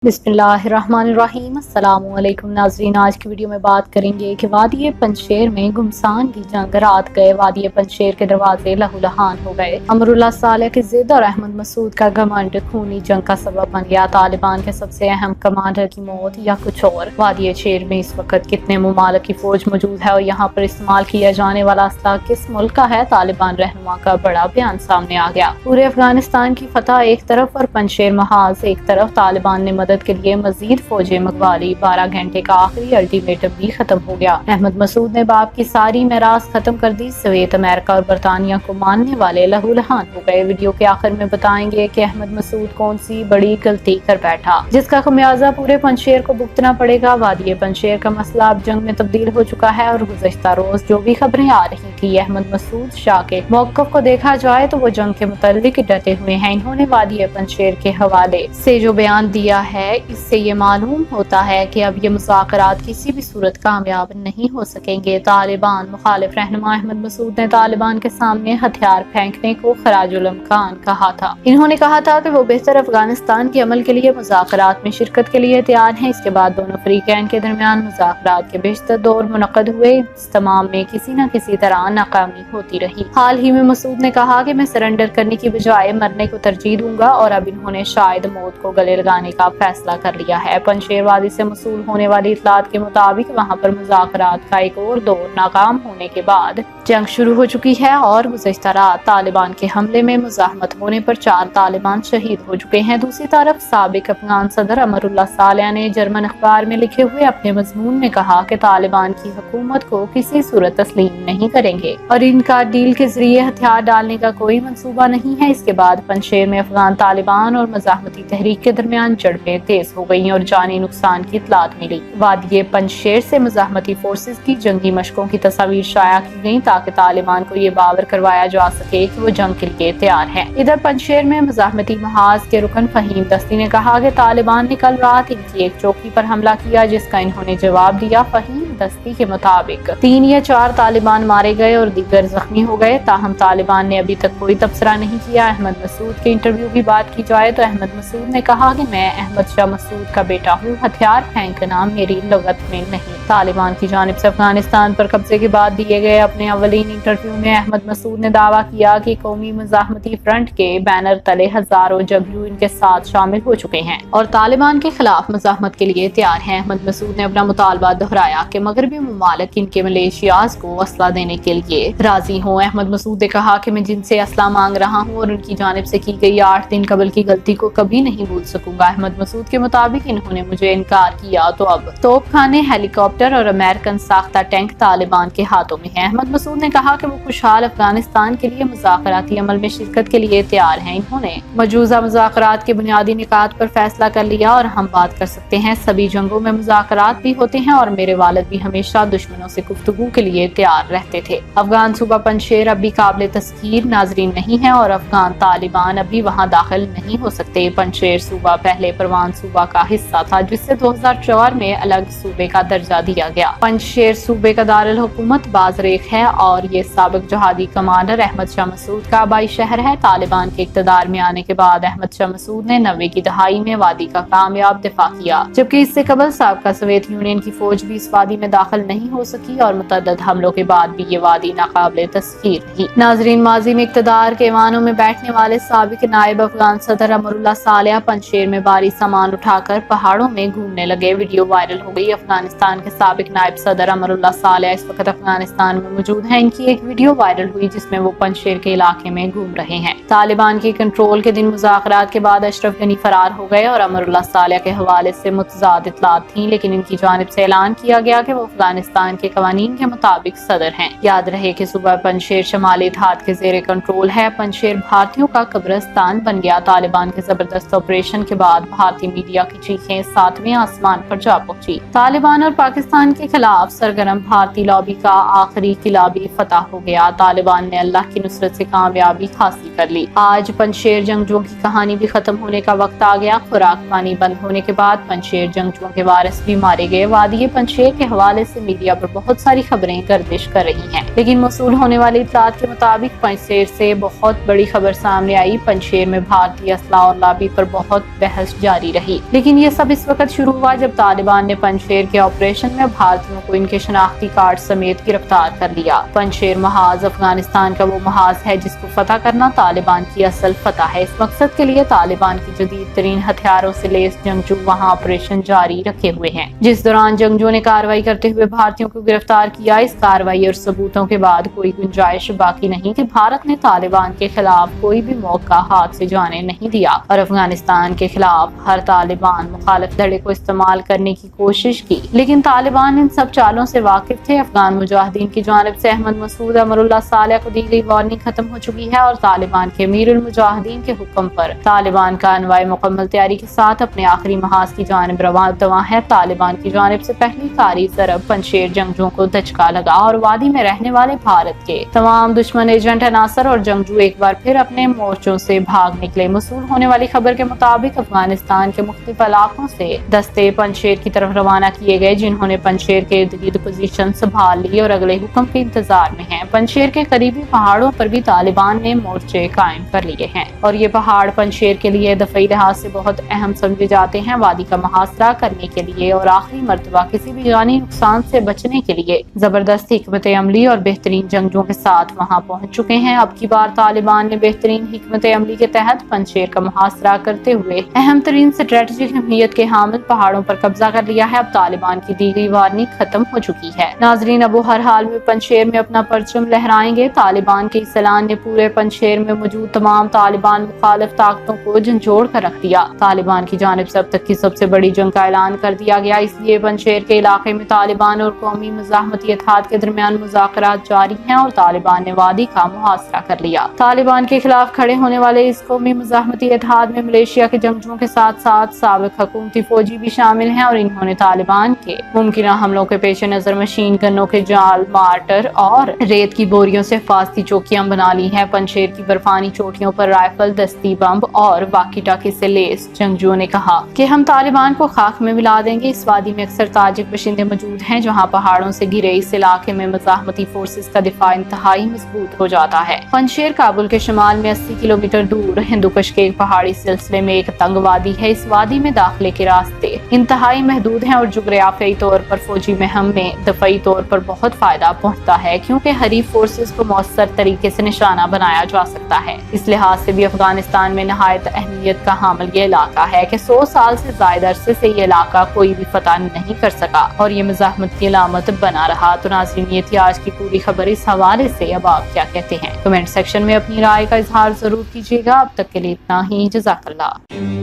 बिस्मिल्लाहिर्रहमानिर्रहीम। अस्सलाम वालेकुम नाज़रीन, आज की वीडियो में बात करेंगे कि वादी पंजशेर में घुमसान की जंग रात गए। वादी पंजशेर के दरवाजे लहूलुहान हो गए। अमरुल्लाह सालेह की जिद और अहमद मसूद का घमंड खूनी जंग का सबब बन गया। तालिबान के सबसे अहम कमांडर की मौत या कुछ और। वादी शेर में इस वक्त कितने मुमालिक की फौज मौजूद है और यहाँ पर इस्तेमाल किया जाने वाला असला किस मुल्क का है, तालिबान रहनुमा का बड़ा बयान सामने आ गया। पूरे अफगानिस्तान की फतह एक तरफ और पंजशेर महाज एक तरफ। तालिबान ने के लिए मजीद फौजें मंगवा ली। 12 घंटे का आखिरी अल्टीमेटम भी खत्म हो गया। अहमद मसूद ने बाप की सारी मेरास खत्म कर दी। सोवियत अमेरिका और बरतानिया को मानने वाले लहूलुहान हो गए। वीडियो के आखिर में बताएंगे कि अहमद मसूद कौन सी बड़ी गलती कर बैठा जिसका खमियाजा पूरे पंजशेर को भुगतना पड़ेगा। वादी पंजशेर का मसला अब जंग में तब्दील हो चुका है और गुज़श्ता रोज जो भी खबरें आ रही थी अहमद मसूद शाह के मौक़िफ़ को देखा जाए तो वो जंग के मुताल्लिक डटे हुए हैं। इन्होंने वादी पंजशेर के हवाले से जो बयान दिया है इससे ये मालूम होता है कि अब ये मुज़ाकरात किसी भी सूरत कामयाब नहीं हो सकेंगे। तालिबान मुखालिफ रहनुमा अहमद मसूद ने तालिबान के सामने हथियार फेंकने को खराजुल इम्कान कहा था। इन्होंने कहा था कि वो बेहतर अफगानिस्तान के अमल के लिए मुज़ाकरात में शिरकत के लिए तैयार हैं। इसके बाद दोनों फरीकैन के दरमियान मुज़ाकरात के बेशतर दौर मुनक़द हुए। इस तमाम में किसी न किसी तरह नाकामी होती रही। हाल ही में मसूद ने कहा कि मैं सरेंडर करने की बजाय मरने को तरजीह दूंगा और अब इन्होंने शायद मौत को गले लगाने का फैसला कर लिया है। पंजशेर वादी से मसूल होने वाली इतलात के मुताबिक वहां पर मुज़ाकरात का एक और दौर नाकाम होने के बाद जंग शुरू हो चुकी है और गुज़श्ता रात तालिबान के हमले में मुज़ाहमत होने पर 4 तालिबान शहीद हो चुके हैं। दूसरी तरफ साबिक अफगान सदर अमरुल्लाह सालेह ने जर्मन अखबार में लिखे हुए अपने मज़मून में कहा कि तालिबान की हुकूमत को किसी सूरत तस्लीम नहीं करेंगे और इनका डील के जरिए हथियार डालने का कोई मंसूबा नहीं है। इसके बाद पंजशेर में अफगान तालिबान और मुज़ाहमती तहरीक के दरमियान झड़पें तेज हो गई और जानी नुकसान की इतलात मिली। वादी पंजशेर से मुज़ाहमती फोर्सेस की जंगी मशकों की तस्वीर शाया की गई ताकि तालिबान को ये बावर करवाया जा सके कि वो जंग के लिए तैयार है। इधर पंजशेर में मुज़ाहमती महाज के रुकन फहीम दस्ती ने कहा कि तालिबान ने कल रात इनकी एक चौकी पर हमला किया जिसका इन्होंने जवाब दिया। फहीम दस्ती के मुताबिक 3 या 4 तालिबान मारे गए और दीगर जख्मी हो गए। ताहम तालिबान ने अभी तक कोई तबसरा नहीं किया। अहमद मसूद के इंटरव्यू की बात की जाए तो अहमद मसूद ने कहा कि मैं अहमद शाह मसूद का बेटा हूँ, हथियार फेंकना मेरी लगत में नहीं। तालिबान की जानिब से अफगानिस्तान पर कब्जे के बाद दिए गए अपने अवलीन इंटरव्यू में अहमद मसूद ने दावा किया कि कौमी मुज़ाहमती फ्रंट के बैनर तले हजारों जबयू इनके साथ शामिल हो चुके हैं और तालिबान के खिलाफ मुज़ाहमत के लिए तैयार हैं। अहमद मसूद ने अपना मुतालबा दोहराया कि मगरबी मुमालिक इनके मलेशियाज को असला देने के लिए राजी हों। अहमद मसूद ने कहा कि मैं जिनसे असला मांग रहा हूँ और उनकी जानिब से की गई 8 दिन कबल की गलती को कभी नहीं भूल सकूंगा। अहमद मसूद के मुताबिक इन्होंने मुझे इनकार किया तो अब तोपखाने, हेलीकॉप्टर और अमेरिकन साख्ता टैंक तालिबान के हाथों में है। अहमद मसूद ने कहा कि वो खुशहाल अफगानिस्तान के लिए मुज़ाकराती अमल में शिरकत के लिए तैयार हैं। इन्होंने मौजूदा मुज़ाकरात के बुनियादी निकात पर फैसला कर लिया और हम बात कर सकते हैं। सभी जंगों में मुज़ाकरात भी होते हैं और मेरे वालिद भी हमेशा दुश्मनों से गुफ्तगू के लिए तैयार रहते थे। अफगान सूबा पंजशेर अब भी काबिल तस्खीर नाजरीन नहीं है और अफगान तालिबान अभी वहाँ दाखिल नहीं हो सकते। पंजशेर सूबा पहले परवान सूबा का हिस्सा था जिससे 2004 में अलग सूबे का दर्जा दिया गया। पंजशेर सूबे का दारुल हुकूमत बाज़रेख है और ये साबिक जहादी कमांडर अहमद शाह मसूद का आबाई शहर है। तालिबान के इक़्तिदार में आने के बाद अहमद शाह मसूद ने 90 की दहाई में वादी का कामयाब दिफा किया, जबकि इससे कबल साबिक़ा सोवियत यूनियन की फौज भी इस वादी में दाखिल नहीं हो सकी और मुतअद्दिद हमलों के बाद भी ये वादी नाकाबिल तस्खीर रही। नाजरीन, माजी में इक़्तिदार के ऐवानों में बैठने वाले साबिक नायब अफगान सदर अमरुल्लाह सालेह पंजशेर में भारी सामान उठाकर पहाड़ों में घूमने लगे। वीडियो वायरल हो गई। अफगानिस्तान के साबिक नायब सदर अमरुल्लाह सालेह इस वक्त अफगानिस्तान में मौजूद है। इनकी एक वीडियो वायरल हुई जिसमें वो पंजशेर के इलाके में घूम रहे हैं। तालिबान के कंट्रोल के दिन मुज़ाकरात के बाद अशरफ गनी फरार हो गए और अमरुल्लाह सालेह के हवाले से मुतज़ाद इत्तलात थी, लेकिन इनकी जानिब से ऐलान किया गया कि वो अफगानिस्तान के कवानीन के मुताबिक सदर हैं। याद रहे कि सूबा पंजशेर शमाली इत्तेहाद के ज़ेरे कंट्रोल है। पंजशेर भारतीयों का कब्रिस्तान बन गया। तालिबान के जबरदस्त ऑपरेशन के बाद भारतीय मीडिया की चीखें 7वें आसमान पर जा पहुंची। तालिबान और पाकिस्तान के खिलाफ सरगर्म भारतीय लॉबी का आखिरी किला भी फतह हो गया। तालिबान ने अल्लाह की नुसरत से कामयाबी हासिल कर ली। आज पंजशेर जंगजुओं की कहानी भी खत्म होने का वक्त आ गया। खुराक पानी बंद होने के बाद पंजशेर जंगजुओं के वारिस भी मारे गए। वादी पंजशेर के حوالے سے میڈیا پر بہت ساری خبریں گردش کر رہی ہیں، لیکن موصول ہونے والی اطلاعات کے مطابق پنجشیر سے بہت بڑی خبر سامنے آئی۔ پنجشیر میں بھارتی اسلحہ اور لابی پر بہت بحث جاری رہی، لیکن یہ سب اس وقت شروع ہوا جب طالبان نے پنجشیر کے آپریشن میں بھارتیوں کو ان کے شناختی کارڈ سمیت گرفتار کر لیا۔ پنجشیر محاذ افغانستان کا وہ محاذ ہے جس کو فتح کرنا طالبان کی اصل فتح ہے۔ اس مقصد کے لیے طالبان کی جدید ترین ہتھیاروں سے لیس جنگجو وہاں آپریشن جاری رکھے ہوئے ہیں، جس دوران جنگجوؤں نے کارروائی کرتے ہوئے بھارتیوں کو گرفتار کیا۔ اس کارروائی اور ثبوتوں کے بعد کوئی گنجائش باقی نہیں کہ بھارت نے طالبان کے خلاف کوئی بھی موقع ہاتھ سے جانے نہیں دیا اور افغانستان کے خلاف ہر طالبان مخالف دھڑے کو استعمال کرنے کی کوشش کی، لیکن طالبان ان سب چالوں سے واقف تھے۔ افغان مجاہدین کی جانب سے احمد مسعود امر اللہ صالح کو دی گئی وارننگ ختم ہو چکی ہے اور طالبان کے امیر المجاہدین کے حکم پر طالبان کا انواع مکمل تیاری کے ساتھ اپنے آخری محاذ کی جانب رواں ہے۔ طالبان کی جانب سے پہلی کاری ضرب پنجشیر جنگجوؤں کو دھچکا لگا اور وادی میں رہنے والے بھارت کے تمام دشمن ایجنٹ عناصر اور جنگجو ایک بار پھر اپنے مورچوں سے بھاگ نکلے۔ موصول ہونے والی خبر کے مطابق افغانستان کے مختلف علاقوں سے دستے پنجشیر کی طرف روانہ کیے گئے، جنہوں نے پنجشیر کے ارد گرد پوزیشن سنبھال لی اور اگلے حکم کے انتظار میں ہیں۔ پنجشیر کے قریبی پہاڑوں پر بھی طالبان نے مورچے قائم کر لیے ہیں اور یہ پہاڑ پنجشیر کے لیے دفاعی لحاظ سے بہت اہم سمجھے جاتے ہیں۔ وادی کا محاصرہ کرنے کے لیے اور آخری مرتبہ کسی بھی جانی نقصان سے بچنے کے لیے زبردست حکمت عملی اور بہترین جنگجوؤں کے ساتھ وہاں پہنچ چکے ہیں۔ اب کی بار طالبان نے بہترین حکمت عملی کے تحت پنجشیر کا محاصرہ کرتے ہوئے اہم ترین اسٹریٹجک اہمیت کے حامل پہاڑوں پر قبضہ کر لیا ہے۔ اب طالبان کی دی گئی وارننگ ختم ہو چکی ہے۔ ناظرین، اب وہ ہر حال میں پنجشیر میں اپنا پرچم لہرائیں گے۔ طالبان کے اس اعلان نے پورے پنجشیر میں موجود تمام طالبان مخالف طاقتوں کو جھنجھوڑ کر رکھ دیا۔ طالبان کی جانب سے اب تک کی سب سے بڑی جنگ کا اعلان کر دیا گیا، اس لیے پنجشیر کے علاقے میں طالبان اور قومی مزاحمتی اتحاد کے درمیان مذاکرات جاری ہیں اور طالبان نے وادی کا محاصرہ کر لیا۔ طالبان کے خلاف کھڑے ہونے والے اس قومی مزاحمتی اتحاد میں ملیشیا کے جنگجوؤں کے ساتھ ساتھ سابق حکومتی فوجی بھی شامل ہیں اور انہوں نے طالبان کے ممکنہ حملوں کے پیش نظر مشین گنوں کے جال، مارٹر اور ریت کی بوریوں سے حفاظتی چوکیاں بنا لی ہیں۔ پنجشیر کی برفانی چوٹیوں پر رائفل، دستی بم اور واکی ٹاکی سے لیس جنگجوؤں نے کہا کہ ہم طالبان کو خاک میں ملا دیں گے۔ اس وادی میں اکثر تاجک باشندے موجود ہیں، جہاں پہاڑوں سے گھرے اس علاقے میں مزاحمتی فورسز کا دفاع انتہائی مضبوط ہو جاتا ہے۔ پنجشیر کابل کے شمال میں 80 کلومیٹر دور ہندوکش کے ایک پہاڑی سلسلے میں ایک تنگ وادی ہے۔ اس وادی میں داخلے کے راستے انتہائی محدود ہیں اور جغرافیائی طور پر فوجی مہم میں دفاعی طور پر بہت فائدہ پہنچتا ہے، کیونکہ حریف فورسز کو مؤثر طریقے سے نشانہ بنایا جا سکتا ہے۔ اس لحاظ سے بھی افغانستان میں نہایت اہمیت کا حامل یہ علاقہ ہے کہ 100 سال سے زائد عرصے سے یہ علاقہ کوئی بھی فتح نہیں کر سکا اور یہ مزاحمت کی علامت بنا رہا۔ تو ناظرین، یہ تھی آج کی پوری خبر۔ اس حوالے سے اب آپ کیا کہتے ہیں؟ کمنٹ سیکشن میں اپنی رائے کا اظہار ضرور کیجیے گا۔ اب تک کے لیے اتنا ہی، جزاک اللہ۔